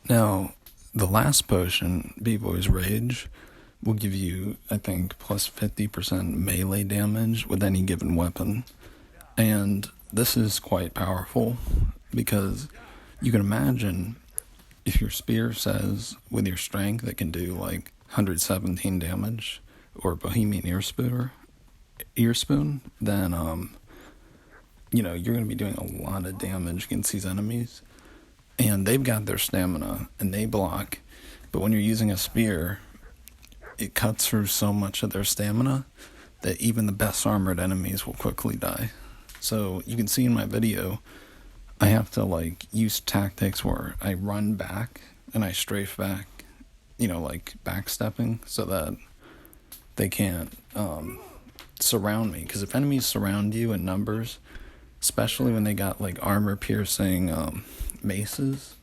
Now, the last potion, B-Boy's Rage, will give you, I think, plus 50% melee damage with any given weapon. And this is quite powerful because you can imagine if your spear says with your strength it can do like 117 damage, or Bohemian Earspoon, then you're going to be doing a lot of damage against these enemies. And they've got their stamina and they block, but when you're using a spear, it cuts through so much of their stamina that even the best armored enemies will quickly die. So you can see in my video, I have to use tactics where I run back and I strafe back, backstepping so that they can't surround me. Because if enemies surround you in numbers, especially when they got armor piercing maces,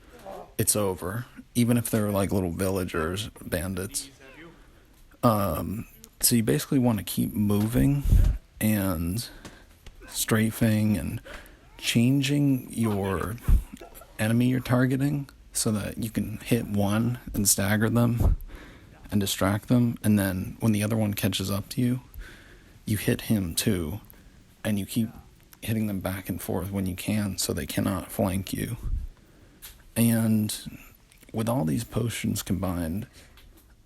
it's over. Even if they're little villagers, bandits. So you basically want to keep moving and strafing and changing your enemy you're targeting so that you can hit one and stagger them and distract them, and then when the other one catches up to you, you hit him too, and you keep hitting them back and forth when you can so they cannot flank you. And with all these potions combined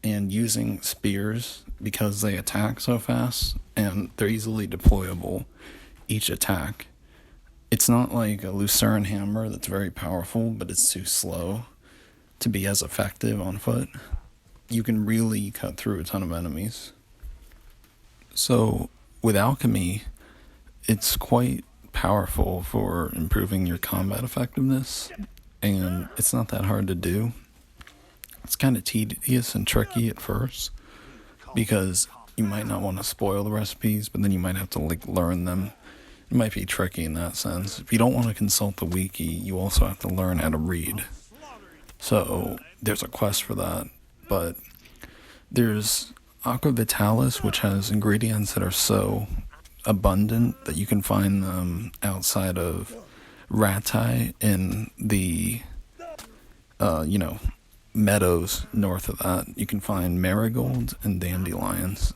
and using spears because they attack so fast and they're easily deployable each attack, it's not like a Lucerne hammer that's very powerful, but it's too slow to be as effective on foot. You can really cut through a ton of enemies. So with alchemy, it's quite powerful for improving your combat effectiveness, and it's not that hard to do. It's kind of tedious and tricky at first because you might not want to spoil the recipes, but then you might have to learn them. It might be tricky in that sense. If you don't want to consult the wiki, you also have to learn how to read. So there's a quest for that. But there's Aqua Vitalis, which has ingredients that are so abundant that you can find them outside of Ratai in the, meadows north of that. You can find marigolds and dandelions.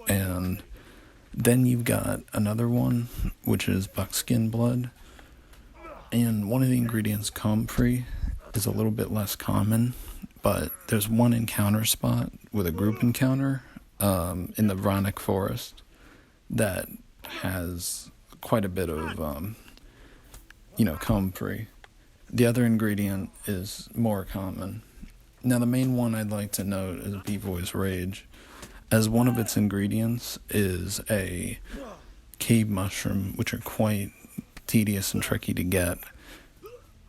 And then you've got another one, which is buckskin blood. And one of the ingredients, comfrey, is a little bit less common, but there's one encounter spot with a group encounter in the Vronic Forest that has quite a bit of, comfrey. The other ingredient is more common. Now, the main one I'd like to note is B-Boy's Rage, as one of its ingredients is a cave mushroom, which are quite tedious and tricky to get.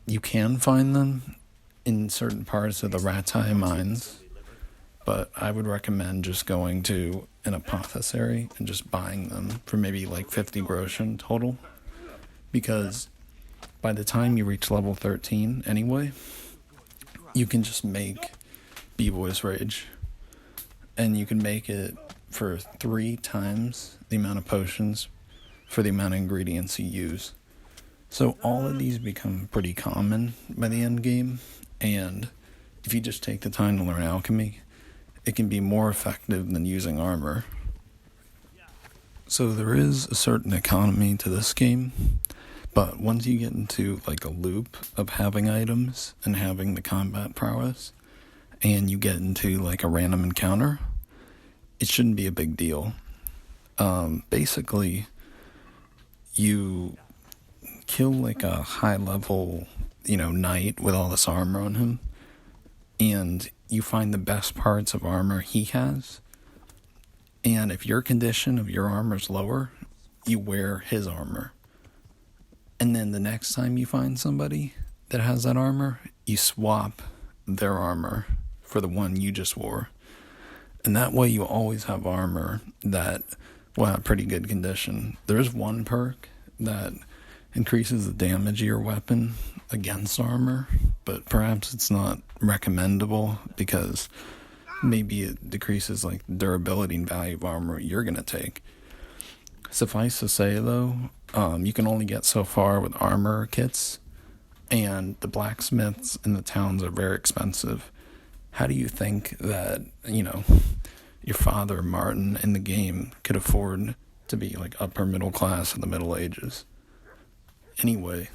You can find them in certain parts of the Ratai mines, but I would recommend just going to an apothecary and just buying them for maybe 50 groschen total, because by the time you reach level 13 anyway, you can just make B-Boy's Rage, and you can make it for 3 times the amount of potions for the amount of ingredients you use. So all of these become pretty common by the end game, and if you just take the time to learn alchemy, it can be more effective than using armor. So there is a certain economy to this game, but once you get into a loop of having items and having the combat prowess, and you get into a random encounter, it shouldn't be a big deal. Basically, you kill a high level, knight with all this armor on him, and you find the best parts of armor he has, and if your condition of your armor is lower, you wear his armor. And then the next time you find somebody that has that armor, you swap their armor for the one you just wore. And that way you always have armor that will have pretty good condition. There's one perk that increases the damage of your weapon against armor, but perhaps it's not recommendable because maybe it decreases the durability and value of armor you're going to take. Suffice to say though, you can only get so far with armor kits, and the blacksmiths in the towns are very expensive. How do you think that, your father, Martin, in the game could afford to be like upper middle class in the Middle Ages? Anyway,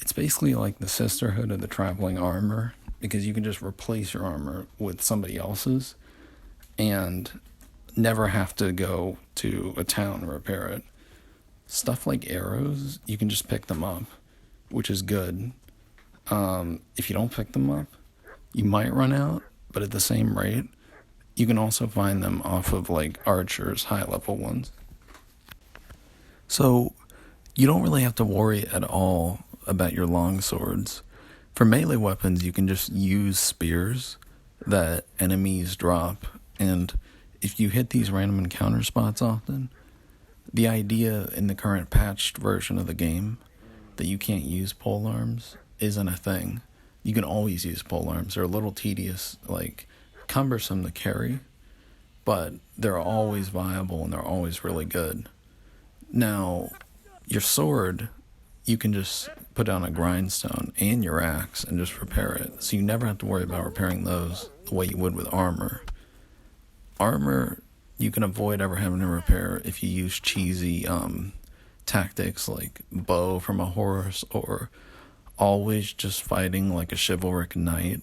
it's basically like the sisterhood of the traveling armor, because you can just replace your armor with somebody else's and never have to go to a town to repair it. Stuff like arrows, you can just pick them up, which is good. If you don't pick them up, you might run out, but at the same rate, you can also find them off of like archers, high level ones. So you don't really have to worry at all about your long swords. For melee weapons, you can just use spears that enemies drop, and if you hit these random encounter spots often, the idea in the current patched version of the game that you can't use polearms isn't a thing. You can always use polearms. They're a little tedious, like cumbersome to carry, but they're always viable and they're always really good. Now, your sword, you can just put down a grindstone and your axe and just repair it. So you never have to worry about repairing those the way you would with armor. Armor, you can avoid ever having to repair if you use cheesy tactics like bow from a horse, or always just fighting like a chivalric knight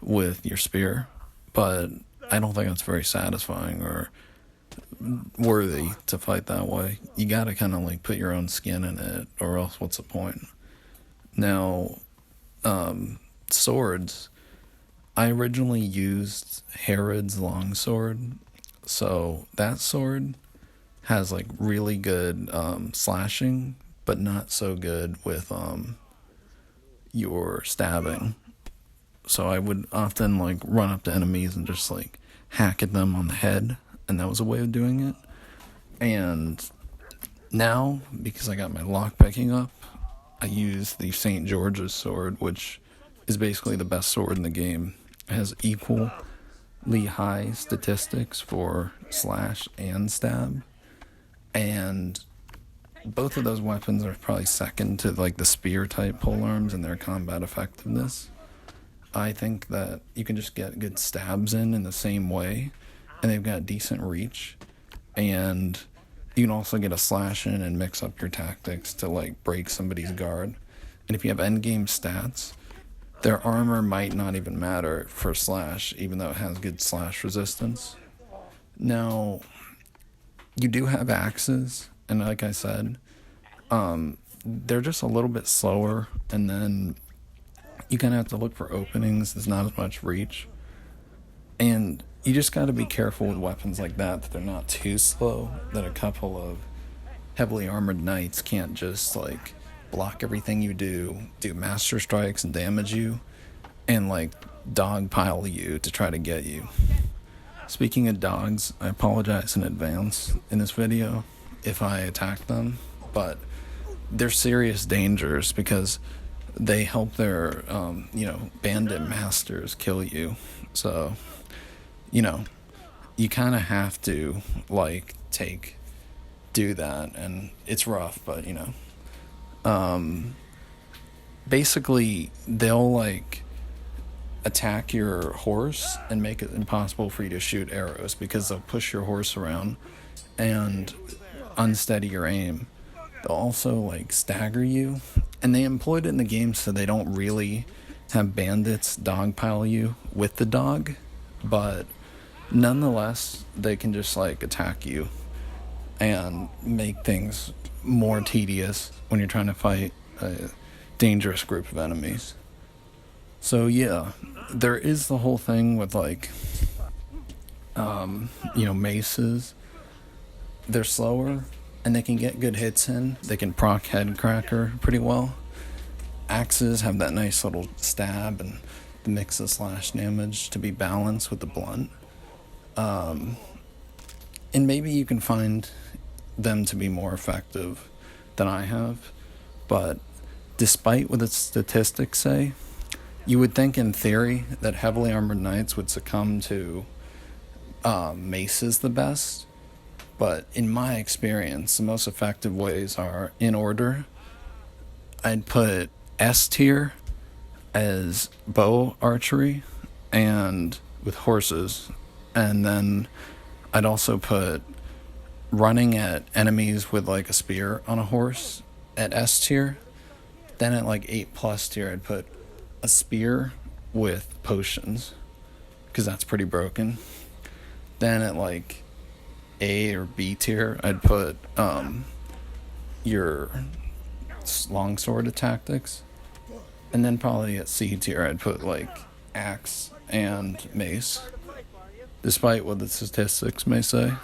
with your spear. But I don't think that's very satisfying or worthy to fight that way. You gotta kind of like put your own skin in it, or else what's the point? Now, swords, I originally used Herod's longsword, so that sword has like really good slashing, but not so good with your stabbing. So I would often like run up to enemies and just like hack at them on the head, and that was a way of doing it. And now, because I got my lockpicking up, I use the St. George's sword, which is basically the best sword in the game. It has equally high statistics for slash and stab, and both of those weapons are probably second to like the spear type polearms in their combat effectiveness. I think that you can just get good stabs in the same way, and they've got decent reach, and you can also get a slash in and mix up your tactics to like break somebody's guard. And if you have endgame stats, their armor might not even matter for slash, even though it has good slash resistance. Now, you do have axes, and like I said, they're just a little bit slower, and then you kind of have to look for openings. There's not as much reach, and you just got to be careful with weapons like that they're not too slow, that a couple of heavily armored knights can't just like block everything you do master strikes and damage you, and like dogpile you to try to get you. Speaking of dogs, I apologize in advance in this video if I attack them, but they're serious dangers because they help their bandit masters kill you. So you kind of have to like do that, and it's rough, but basically they'll like attack your horse and make it impossible for you to shoot arrows, because they'll push your horse around and unsteady your aim. They'll also like stagger you, and they employed it in the game so they don't really have bandits dogpile you with the dog, but nonetheless they can just like attack you and make things more tedious when you're trying to fight a dangerous group of enemies. So yeah, there is the whole thing with like maces. They're slower and they can get good hits in. They can proc head cracker pretty well. Axes have that nice little stab and the mix of slash damage to be balanced with the blunt. And maybe you can find them to be more effective than I have, but despite what the statistics say, you would think in theory that heavily armored knights would succumb to maces the best, but in my experience, the most effective ways are in order: I'd put S tier as bow archery and with horses. And then I'd also put running at enemies with like a spear on a horse at S tier. Then at like 8+ tier, I'd put a spear with potions, because that's pretty broken. Then at like A or B tier, I'd put your longsword tactics. And then probably at C tier, I'd put like axe and mace, despite what the statistics may say.